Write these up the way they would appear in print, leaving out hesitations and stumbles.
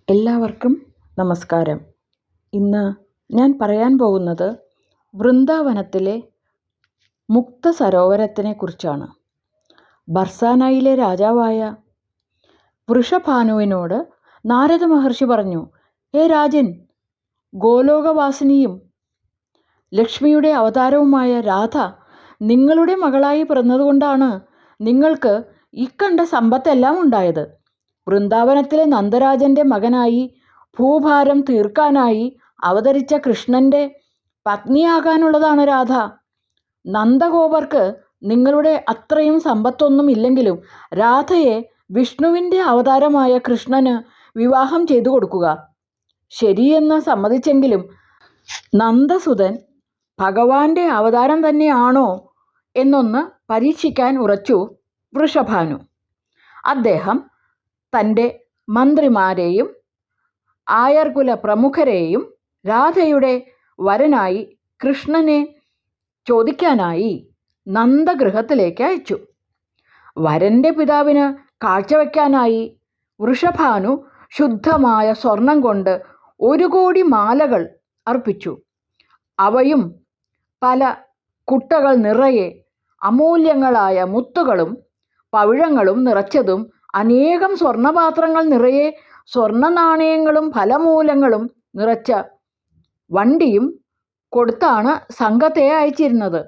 എല്ലാവർക്കും നമസ്കാരം. ഇന്ന് ഞാൻ പറയാൻ പോകുന്നത് വൃന്ദാവനത്തിലെ മുക്ത സരോവരത്തിനെ കുറിച്ചാണ്. ബർസാനയിലെ രാജാവായ വൃഷഭാനുവിനോട് നാരദ മഹർഷി പറഞ്ഞു, ഹേ രാജൻ, ഗോലോകവാസിനിയും ലക്ഷ്മിയുടെ അവതാരവുമായ രാധ നിങ്ങളുടെ മകളായി പിറന്നതുകൊണ്ടാണ് നിങ്ങൾക്ക് ഇക്കണ്ട സമ്പത്തെല്ലാം ഉണ്ടായത്. വൃന്ദാവനത്തിലെ നന്ദരാജൻ്റെ മകനായി ഭൂഭാരം തീർക്കാനായി അവതരിച്ച കൃഷ്ണൻ്റെ പത്നിയാകാനുള്ളതാണ് രാധ. നന്ദഗോപർക്ക് നിങ്ങളുടെ അത്രയും സമ്പത്തൊന്നും ഇല്ലെങ്കിലും രാധയെ വിഷ്ണുവിൻ്റെ അവതാരമായ കൃഷ്ണന് വിവാഹം ചെയ്തു കൊടുക്കുക. ശരിയെന്ന് സമ്മതിച്ചെങ്കിലും നന്ദസുതൻ ഭഗവാന്റെ അവതാരം തന്നെയാണോ എന്നൊന്ന് പരീക്ഷിക്കാൻ ഉറച്ചു വൃഷഭാനു. അദ്ദേഹം തൻ്റെ മന്ത്രിമാരെയും ആയർകുല പ്രമുഖരെയും രാധയുടെ വരനായി കൃഷ്ണനെ ചോദിക്കാനായി നന്ദഗൃഹത്തിലേക്ക് അയച്ചു. വരൻ്റെ പിതാവിന് കാഴ്ചവെക്കാനായി വൃഷഭാനു ശുദ്ധമായ സ്വർണം കൊണ്ട് 1 കോടി മാലകൾ അർപ്പിച്ചു. അവയും പല കുട്ടകൾ നിറയെ അമൂല്യങ്ങളായ മുത്തുകളും പവിഴങ്ങളും നിറച്ചതും അനേകം സ്വർണപാത്രങ്ങൾ നിറയെ സ്വർണ്ണ നാണയങ്ങളും ഫലമൂലങ്ങളും നിറച്ച വണ്ടിയും കൊടുത്താണ് സംഘത്തെ അയച്ചിരുന്നത്.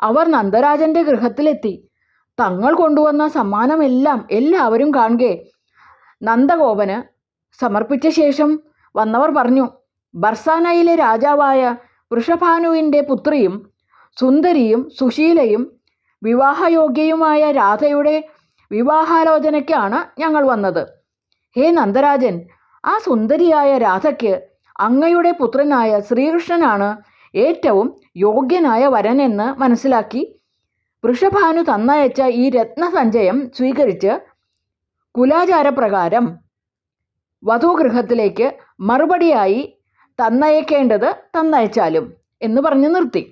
അവർ നന്ദരാജൻ്റെ ഗൃഹത്തിലെത്തി. തങ്ങൾ കൊണ്ടുവന്ന സമ്മാനമെല്ലാം എല്ലാവരും കാണുകെ നന്ദഗോപന് സമർപ്പിച്ച ശേഷം വന്നവർ പറഞ്ഞു, ബർസാനയിലെ രാജാവായ വൃഷഭാനുവിൻ്റെ പുത്രിയും സുന്ദരിയും സുശീലയും വിവാഹയോഗ്യയുമായ രാധയുടെ വിവാഹാലോചനയ്ക്കാണ് ഞങ്ങൾ വന്നത്. ഹേ നന്ദരാജൻ, ആ സുന്ദരിയായ രാധയ്ക്ക് അങ്ങയുടെ പുത്രനായ ശ്രീകൃഷ്ണനാണ് ഏറ്റവും യോഗ്യനായ വരനെന്ന് മനസ്സിലാക്കി വൃഷഭാനു തന്നയച്ച ഈ രത്നസഞ്ചയം സ്വീകരിച്ച് കുലാചാരപ്രകാരം വധൂഗൃഹത്തിലേക്ക് മറുപടിയായി തന്നയക്കേണ്ടത് തന്നയച്ചാലും എന്ന് പറഞ്ഞു നിർത്തി.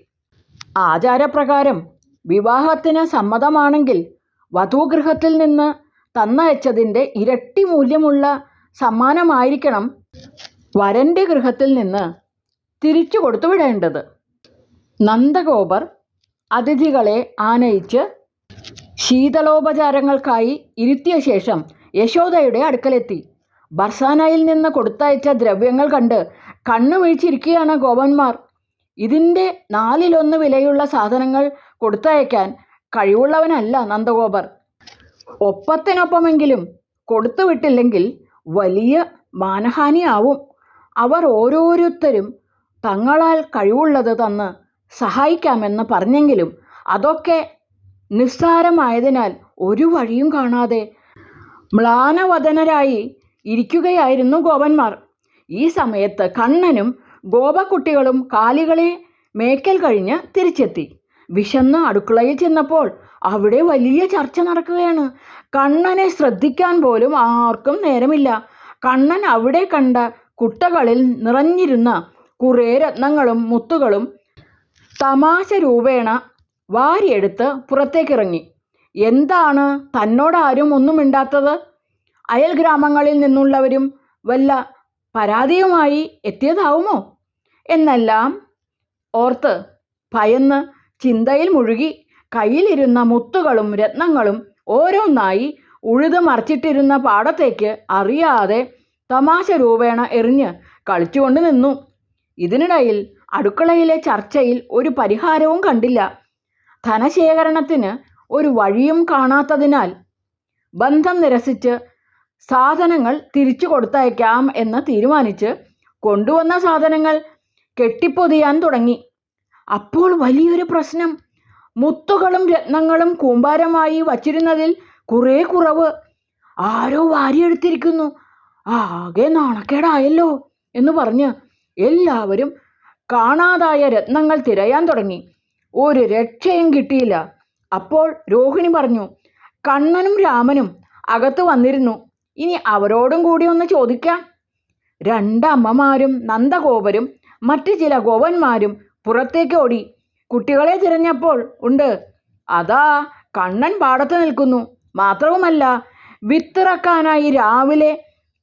ആചാരപ്രകാരം വിവാഹത്തിന് സമ്മതമാണെങ്കിൽ വധൂഗൃഹത്തിൽ നിന്ന് തന്നയച്ചതിൻ്റെ ഇരട്ടി മൂല്യമുള്ള സമ്മാനമായിരിക്കണം വരൻ്റെ ഗൃഹത്തിൽ നിന്ന് തിരിച്ചു കൊടുത്തുവിടേണ്ടത്. നന്ദഗോപർ അതിഥികളെ ആനയിച്ച് ശീതളോപചാരങ്ങൾക്കായി ഇരുത്തിയ ശേഷം യശോദയുടെ അടുക്കലെത്തി. ബർസാനയിൽ നിന്ന് കൊടുത്തയച്ച ദ്രവ്യങ്ങൾ കണ്ട് കണ്ണുമിഴിച്ചിരിക്കുകയാണ് ഗോപന്മാർ. ഇതിൻ്റെ 1/4 വിലയുള്ള സാധനങ്ങൾ കൊടുത്തയക്കാൻ കഴിവുള്ളവനല്ല നന്ദഗോപർ. ഒപ്പത്തിനൊപ്പമെങ്കിലും കൊടുത്തുവിട്ടില്ലെങ്കിൽ വലിയ മാനഹാനിയാവും. അവർ ഓരോരുത്തരും തങ്ങളാൽ കഴിവുള്ളത് തന്ന് സഹായിക്കാമെന്ന് പറഞ്ഞെങ്കിലും അതൊക്കെ നിസ്സാരമായതിനാൽ ഒരു വഴിയും കാണാതെ മ്ലാനവദനരായി ഇരിക്കുകയായിരുന്നു ഗോപന്മാർ. ഈ സമയത്ത് കണ്ണനും ഗോപക്കുട്ടികളും കാലികളെ മേയ്ക്കൽ കഴിഞ്ഞ് തിരിച്ചെത്തി. വിശന്ന് അടുക്കളയിൽ ചെന്നപ്പോൾ അവിടെ വലിയ ചർച്ച നടക്കുകയാണ്. കണ്ണനെ ശ്രദ്ധിക്കാൻ പോലും ആർക്കും നേരമില്ല. കണ്ണൻ അവിടെ കണ്ട കുട്ടകളിൽ നിറഞ്ഞിരുന്ന കുറേ രത്നങ്ങളും മുത്തുകളും തമാശ രൂപേണ വാരിയെടുത്ത് പുറത്തേക്കിറങ്ങി. എന്താണ് തന്നോടാരും ഒന്നും മിണ്ടാത്തത്? അയൽ ഗ്രാമങ്ങളിൽ നിന്നുള്ളവരും വല്ല പരാതിയുമായി എത്തിയതാവുമോ എന്നെല്ലാം ഓർത്ത് ഭയന്ന് ചിന്തയിൽ മുഴുകി കയ്യിലിരുന്ന മുത്തുകളും രത്നങ്ങളും ഓരോന്നായി ഉഴുത് മറിച്ചിട്ടിരുന്ന പാടത്തേക്ക് അറിയാതെ തമാശ രൂപേണ എറിഞ്ഞ് കളിച്ചുകൊണ്ട് നിന്നു. ഇതിനിടയിൽ അടുക്കളയിലെ ചർച്ചയിൽ ഒരു പരിഹാരവും കണ്ടില്ല. ധനശേഖരണത്തിന് ഒരു വഴിയും കാണാത്തതിനാൽ ബന്ധം നിരസിച്ച് സാധനങ്ങൾ തിരിച്ചു കൊടുത്തയക്കാം എന്ന് തീരുമാനിച്ച് കൊണ്ടുവന്ന സാധനങ്ങൾ കെട്ടിപ്പൊതിയാൻ തുടങ്ങി. അപ്പോൾ വലിയൊരു പ്രശ്നം. മുത്തുകളും രത്നങ്ങളും കൂമ്പാരമായി വച്ചിരുന്നതിൽ കുറേ കുറവ് ആരോ വാരിയെടുത്തിരിക്കുന്നു. ആകെ നാണക്കേടായല്ലോ എന്ന് പറഞ്ഞ് എല്ലാവരും കാണാതായ രത്നങ്ങൾ തിരയാൻ തുടങ്ങി. ഒരു രക്ഷയും കിട്ടിയില്ല. അപ്പോൾ രോഹിണി പറഞ്ഞു, കണ്ണനും രാമനും അകത്ത് വന്നിരുന്നു. ഇനി അവരോടും കൂടി ഒന്ന് ചോദിക്കാം. 2 അമ്മമാരും നന്ദഗോപരും മറ്റു ചില ഗോപന്മാരും പുറത്തേക്ക് ഓടി. കുട്ടികളെ തിരഞ്ഞപ്പോൾ ഉണ്ട്, അതാ കണ്ണൻ പാടത്ത് നിൽക്കുന്നു. മാത്രവുമല്ല, വിത്തിറക്കാനായി രാവിലെ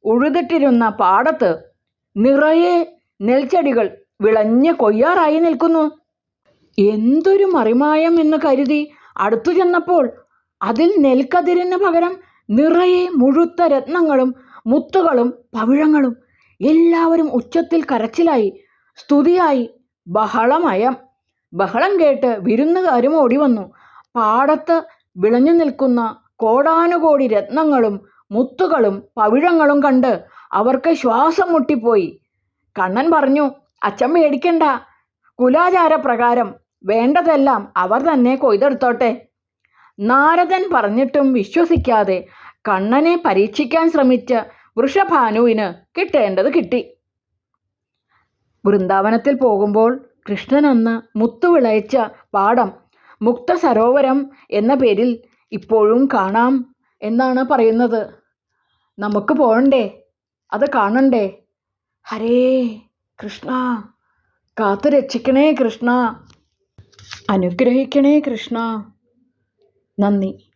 ഉഴുതിട്ടിരുന്ന പാടത്ത് നിറയെ നെൽച്ചെടികൾ വിളഞ്ഞ് കൊയ്യാറായി നിൽക്കുന്നു. എന്തൊരു മറിമായം എന്ന് കരുതി അടുത്തു ചെന്നപ്പോൾ അതിൽ നെൽക്കതിരിന് പകരം നിറയെ മുഴുത്ത രത്നങ്ങളും മുത്തുകളും പവിഴങ്ങളും. എല്ലാവരും ഉച്ചത്തിൽ കരച്ചിലായി, സ്തുതിയായി, ബഹളമയം. ബഹളം കേട്ട് വിരുന്നുകാരും ഓടി വന്നു. പാടത്ത് വിളഞ്ഞു നിൽക്കുന്ന കോടാനുകോടി രത്നങ്ങളും മുത്തുകളും പവിഴങ്ങളും കണ്ട് അവർക്ക് ശ്വാസം മുട്ടിപ്പോയി. കണ്ണൻ പറഞ്ഞു, അച്ഛൻ പേടിക്കണ്ട, കുലാചാരപ്രകാരം വേണ്ടതെല്ലാം അവർ തന്നെ കൊയ്തെടുത്തോട്ടെ. നാരദൻ പറഞ്ഞിട്ടും വിശ്വസിക്കാതെ കണ്ണനെ പരീക്ഷിക്കാൻ ശ്രമിച്ച വൃഷഭാനുവിന് കിട്ടേണ്ടത് കിട്ടി. വൃന്ദാവനത്തിൽ പോകുമ്പോൾ കൃഷ്ണൻ അന്ന് മുത്തുവിളയിച്ച പാടം മുക്ത സരോവരം എന്ന പേരിൽ ഇപ്പോഴും കാണാം എന്നാണ് പറയുന്നത്. നമുക്ക് പോകണ്ടേ? അത് കാണണ്ടേ? ഹരേ കൃഷ്ണ, കാത്തു രക്ഷിക്കണേ കൃഷ്ണ, അനുഗ്രഹിക്കണേ കൃഷ്ണ. നന്ദി.